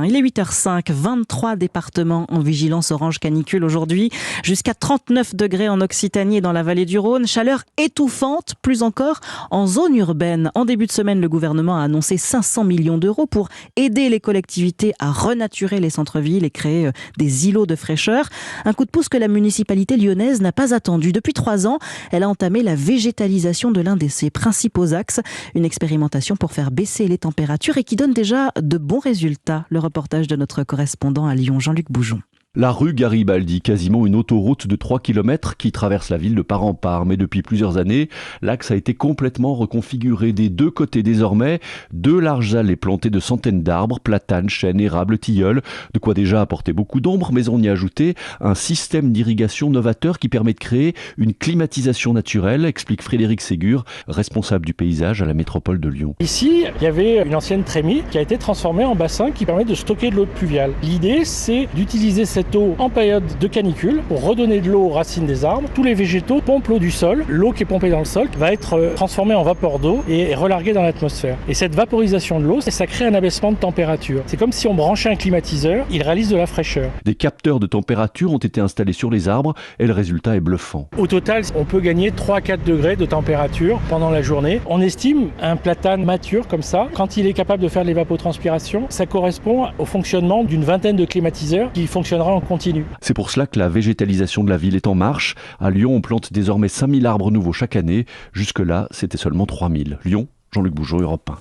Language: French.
matin. Il est 8h05, 23 départements en vigilance orange canicule aujourd'hui, jusqu'à 39 degrés en Occitanie et dans la vallée du Rhône. Chaleur étouffante, plus encore en zone urbaine. En début de semaine, le gouvernement a annoncé 500 millions d'euros pour aider les collectivités à renaturer les centres-villes et créer des îlots de fraîcheur. Un coup de pouce que la municipalité lyonnaise n'a pas attendu. Depuis 3 ans, elle a entamé la végétalisation de l'un de ses principaux axes. Une expérimentation pour faire baisser les températures et qui donne déjà de bons résultats. Le reportage de notre correspondant à Lyon, Jean-Luc Boujon. La rue Garibaldi, quasiment une autoroute de 3 km qui traverse la ville de part en part. Mais depuis plusieurs années, l'axe a été complètement reconfiguré. Des deux côtés désormais, 2 larges allées plantées de centaines d'arbres, platanes, chênes, érables, tilleuls. De quoi déjà apporter beaucoup d'ombre, mais on y a ajouté un système d'irrigation novateur qui permet de créer une climatisation naturelle, explique Frédéric Ségur, responsable du paysage à la métropole de Lyon. Ici, il y avait une ancienne trémie qui a été transformée en bassin qui permet de stocker de l'eau pluviale. L'idée, c'est d'utiliser cette eau en période de canicule pour redonner de l'eau aux racines des arbres. Tous les végétaux pompent l'eau du sol. L'eau qui est pompée dans le sol va être transformée en vapeur d'eau et relarguée dans l'atmosphère. Et cette vaporisation de l'eau, ça crée un abaissement de température. C'est comme si on branchait un climatiseur, il réalise de la fraîcheur. Des capteurs de température ont été installés sur les arbres et le résultat est bluffant. Au total, on peut gagner 3 à 4 degrés de température pendant la journée. On estime un platane mature comme ça, quand il est capable de faire de l'évapotranspiration, ça correspond au fonctionnement d'une vingtaine de climatiseurs qui fonctionnera en continu. C'est pour cela que la végétalisation de la ville est en marche. À Lyon, on plante désormais 5000 arbres nouveaux chaque année. Jusque-là, c'était seulement 3000. Lyon, Jean-Luc Boujon, Europe 1.